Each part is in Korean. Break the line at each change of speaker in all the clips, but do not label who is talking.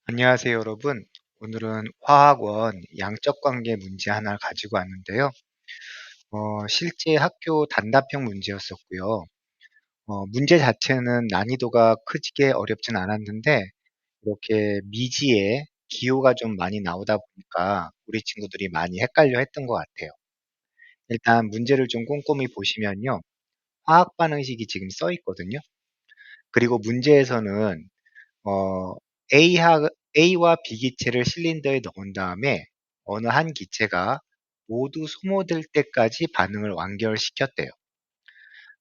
안녕하세요, 여러분. 오늘은 화학원 양적 관계 문제 하나를 가지고 왔는데요. 실제 학교 단답형 문제였었고요. 문제 자체는 난이도가 크게 어렵진 않았는데, 이렇게 미지에 기호가 좀 많이 나오다 보니까 우리 친구들이 많이 헷갈려 했던 것 같아요. 일단 문제를 좀 꼼꼼히 보시면요. 화학 반응식이 지금 써 있거든요. 그리고 문제에서는 어, A와 B 기체를 실린더에 넣은 다음에 어느 한 기체가 모두 소모될 때까지 반응을 완결시켰대요.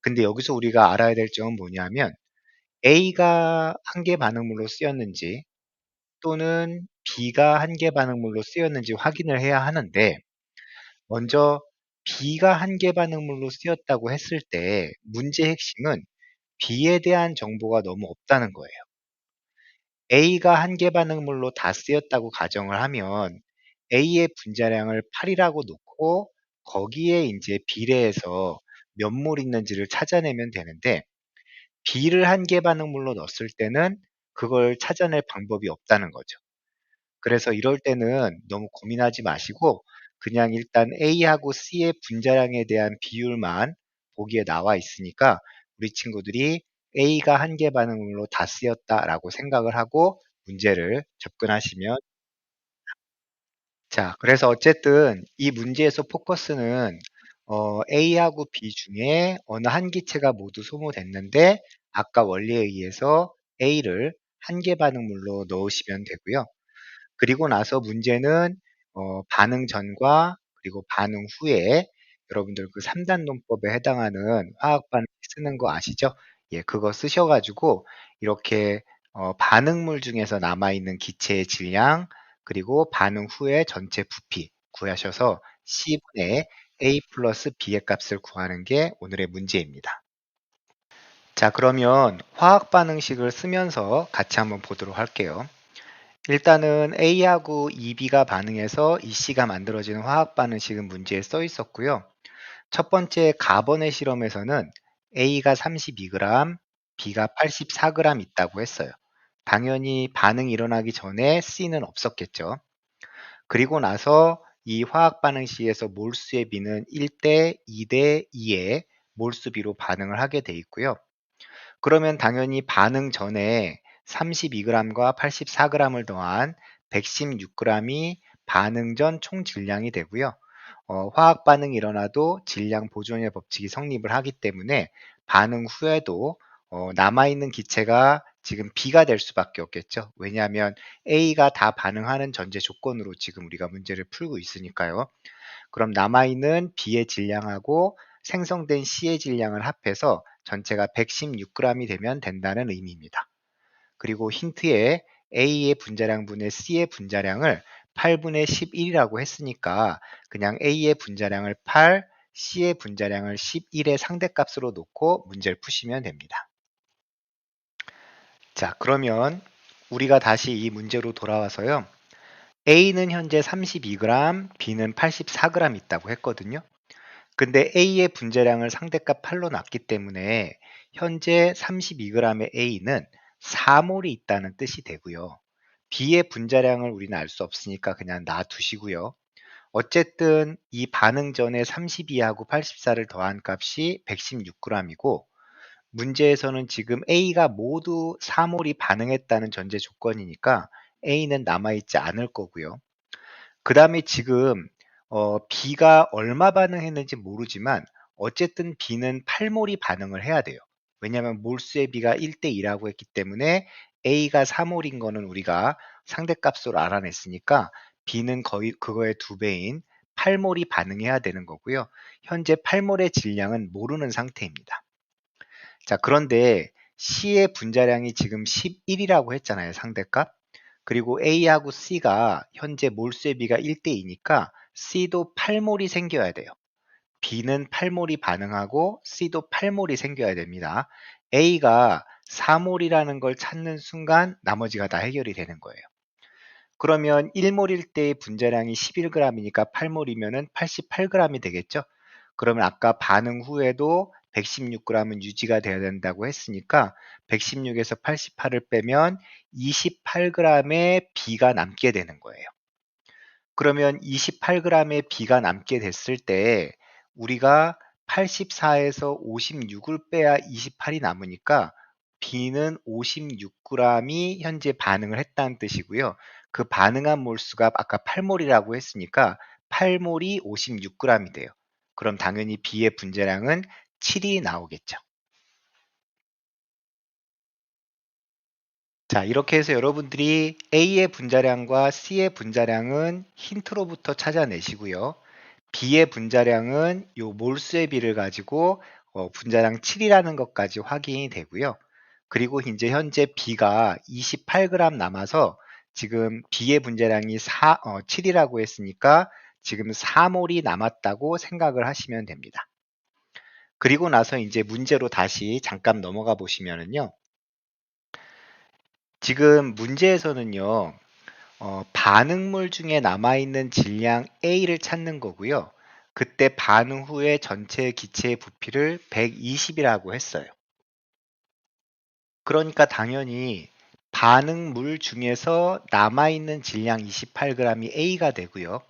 근데 여기서 우리가 알아야 될 점은 뭐냐면 A가 한 개 반응물로 쓰였는지 또는 B가 한 개 반응물로 쓰였는지 확인을 해야 하는데 먼저 B가 한 개 반응물로 쓰였다고 했을 때 문제의 핵심은 B에 대한 정보가 너무 없다는 거예요. A가 한 개 반응물로 다 쓰였다고 가정을 하면 A의 분자량을 8이라고 놓고 거기에 이제 비례해서 몇 몰 있는지를 찾아내면 되는데 B를 한 개 반응물로 넣었을 때는 그걸 찾아낼 방법이 없다는 거죠. 그래서 이럴 때는 너무 고민하지 마시고 그냥 일단 A하고 C의 분자량에 대한 비율만 보기에 나와 있으니까 우리 친구들이 A가 한 개 반응물로 다 쓰였다라고 생각을 하고 문제를 접근하시면. 자, 그래서 어쨌든 이 문제에서 포커스는 A하고 B 중에 어느 한 기체가 모두 소모됐는데 아까 원리에 의해서 A를 한 개 반응물로 넣으시면 되고요. 그리고 나서 문제는 반응 전과 그리고 반응 후에 여러분들 그 3단 논법에 해당하는 화학 반응 쓰는 거 아시죠? 예, 그거 쓰셔가지고 이렇게 반응물 중에서 남아있는 기체의 질량 그리고 반응 후에 전체 부피 구하셔서 C분의 A 플러스 B의 값을 구하는 게 오늘의 문제입니다. 자, 그러면 화학 반응식을 쓰면서 같이 한번 보도록 할게요. 일단은 A하고 EB가 반응해서 EC가 만들어지는 화학 반응식은 문제에 써 있었고요. 첫 번째 가번의 실험에서는 A가 32g, B가 84g 있다고 했어요. 당연히 반응이 일어나기 전에 C는 없었겠죠. 그리고 나서 이 화학 반응식에서 몰수의 비는 1대 2대 2의 몰수비로 반응을 하게 돼 있고요. 그러면 당연히 반응 전에 32g과 84g을 더한 116g이 반응 전 총 질량이 되고요. 화학 반응이 일어나도 질량 보존의 법칙이 성립을 하기 때문에 반응 후에도 남아있는 기체가 지금 B가 될 수밖에 없겠죠. 왜냐하면 A가 다 반응하는 전제 조건으로 지금 우리가 문제를 풀고 있으니까요. 그럼 남아있는 B의 질량하고 생성된 C의 질량을 합해서 전체가 116g이 되면 된다는 의미입니다. 그리고 힌트에 A의 분자량분의 C의 분자량을 8분의 11이라고 했으니까 그냥 A의 분자량을 8, C의 분자량을 11의 상대값으로 놓고 문제를 푸시면 됩니다. 자, 그러면 우리가 다시 이 문제로 돌아와서요. A는 현재 32g, B는 84g 있다고 했거든요. 근데 A의 분자량을 상대값 8로 놨기 때문에 현재 32g의 A는 4몰이 있다는 뜻이 되고요. B의 분자량을 우리는 알 수 없으니까 그냥 놔두시고요. 어쨌든 이 반응 전에 32하고 84를 더한 값이 116g이고 문제에서는 지금 A가 모두 4몰이 반응했다는 전제 조건이니까 A는 남아있지 않을 거고요. 그 다음에 지금 B가 얼마 반응했는지 모르지만 어쨌든 B는 8몰이 반응을 해야 돼요. 왜냐하면 몰수의 비가 1대2라고 했기 때문에 A가 4몰인 거는 우리가 상대값으로 알아냈으니까 B는 거의 그거의 2배인 8몰이 반응해야 되는 거고요. 현재 8몰의 질량은 모르는 상태입니다. 자, 그런데 C의 분자량이 지금 11이라고 했잖아요, 상대값. 그리고 A하고 C가 현재 몰수의 비가 1대2니까 C도 8몰이 생겨야 돼요. B는 8몰이 반응하고 C도 8몰이 생겨야 됩니다. A가 4몰이라는 걸 찾는 순간 나머지가 다 해결이 되는 거예요. 그러면 1몰일 때의 분자량이 11g이니까 8몰이면은 88g이 되겠죠? 그러면 아까 반응 후에도 116g은 유지가 돼야 된다고 했으니까 116에서 88을 빼면 28g의 B가 남게 되는 거예요. 그러면 28g의 B가 남게 됐을 때 우리가 84에서 56을 빼야 28이 남으니까 B는 56g이 현재 반응을 했다는 뜻이고요. 그 반응한 몰수가 아까 8몰이라고 했으니까 8몰이 56g이 돼요. 그럼 당연히 B의 분자량은 7이 나오겠죠. 자, 이렇게 해서 여러분들이 A의 분자량과 C의 분자량은 힌트로부터 찾아내시고요. B의 분자량은 요 몰수의 비를 가지고 분자량 7이라는 것까지 확인이 되고요. 그리고 이제 현재 B가 28g 남아서 지금 B의 분자량이 7이라고 했으니까 지금 4몰이 남았다고 생각을 하시면 됩니다. 그리고 나서 이제 문제로 다시 잠깐 넘어가 보시면은요. 지금 문제에서는요. 반응물 중에 남아있는 질량 A를 찾는 거고요. 그때 반응 후에 전체 기체의 부피를 120이라고 했어요. 그러니까 당연히 반응물 중에서 남아있는 질량 28g이 A가 되고요.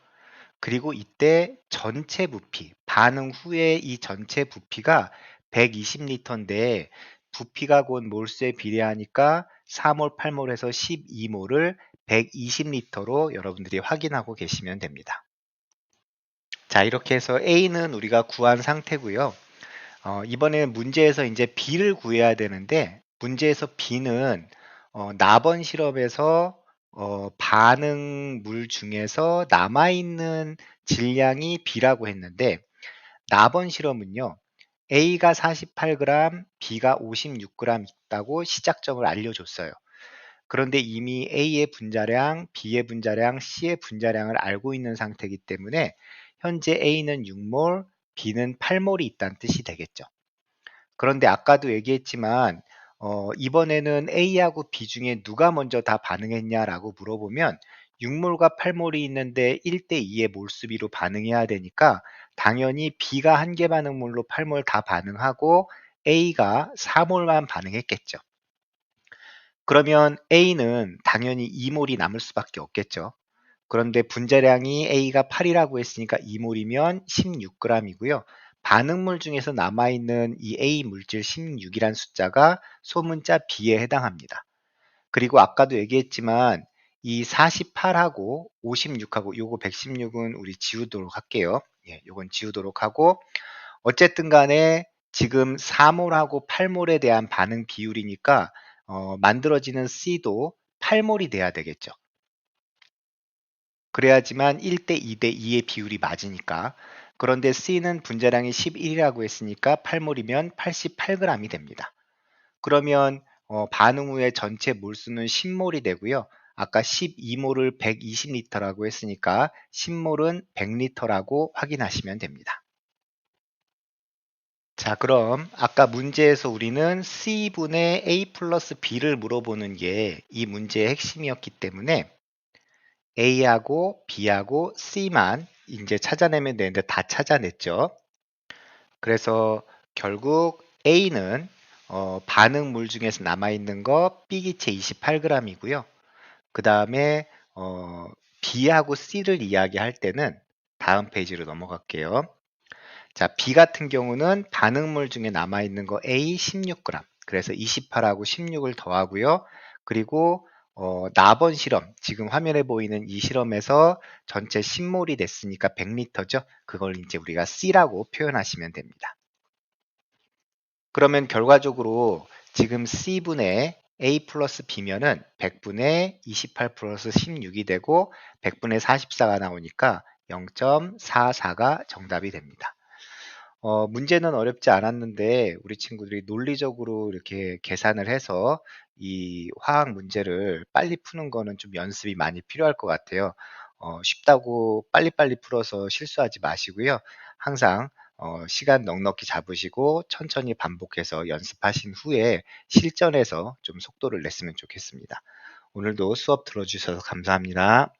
그리고 이때 전체 부피, 반응 후에 이 전체 부피가 120리터인데 부피가 곧 몰수에 비례하니까 4몰, 8몰에서 12몰을 120리터로 여러분들이 확인하고 계시면 됩니다. 자, 이렇게 해서 A는 우리가 구한 상태고요. 이번에는 문제에서 이제 B를 구해야 되는데 문제에서 B는 나번 실험에서 반응물 중에서 남아있는 질량이 B라고 했는데 나번 실험은요. A가 48g, B가 56g 있다고 시작점을 알려줬어요. 그런데 이미 A의 분자량, B의 분자량, C의 분자량을 알고 있는 상태이기 때문에 현재 A는 6몰, B는 8몰이 있다는 뜻이 되겠죠. 그런데 아까도 얘기했지만 이번에는 A하고 B 중에 누가 먼저 다 반응했냐라고 물어보면 6몰과 8몰이 있는데 1대2의 몰수비로 반응해야 되니까 당연히 B가 한 개 반응물로 8몰 다 반응하고 A가 4몰만 반응했겠죠. 그러면 A는 당연히 2몰이 남을 수밖에 없겠죠. 그런데 분자량이 A가 8이라고 했으니까 2몰이면 16g이고요. 반응물 중에서 남아있는 이 A 물질 16이란 숫자가 소문자 B에 해당합니다. 그리고 아까도 얘기했지만 이 48하고 56하고 요거 116은 우리 지우도록 할게요. 예, 요건 지우도록 하고 어쨌든 간에 지금 4몰하고 8몰에 대한 반응 비율이니까 만들어지는 C도 8몰이 돼야 되겠죠. 그래야지만 1대 2대 2의 비율이 맞으니까. 그런데 C는 분자량이 11이라고 했으니까 8몰이면 88g이 됩니다. 그러면 반응 후에 전체 몰수는 10몰이 되고요. 아까 12몰을 120리터라고 했으니까 10몰은 100리터라고 확인하시면 됩니다. 자, 그럼 아까 문제에서 우리는 C분의 A 플러스 B를 물어보는 게 이 문제의 핵심이었기 때문에 A하고 B하고 C만 이제 찾아내면 되는데 다 찾아냈죠. 그래서 결국 A는 반응물 중에서 남아있는 거 B기체 28g이고요. 그 다음에 B하고 C를 이야기할 때는 다음 페이지로 넘어갈게요. 자, B 같은 경우는 반응물 중에 남아있는 거 A 16g. 그래서 28하고 16을 더하고요. 그리고 나번 실험, 지금 화면에 보이는 이 실험에서 전체 10몰이 됐으니까 100리터죠. 그걸 이제 우리가 C라고 표현하시면 됩니다. 그러면 결과적으로 지금 C분의 A 플러스 B면은 100분의 28 플러스 16이 되고 100분의 44가 나오니까 0.44가 정답이 됩니다. 문제는 어렵지 않았는데 우리 친구들이 논리적으로 이렇게 계산을 해서 이 화학 문제를 빨리 푸는 거는 좀 연습이 많이 필요할 것 같아요. 쉽다고 빨리빨리 풀어서 실수하지 마시고요. 항상 시간 넉넉히 잡으시고 천천히 반복해서 연습하신 후에 실전에서 좀 속도를 냈으면 좋겠습니다. 오늘도 수업 들어주셔서 감사합니다.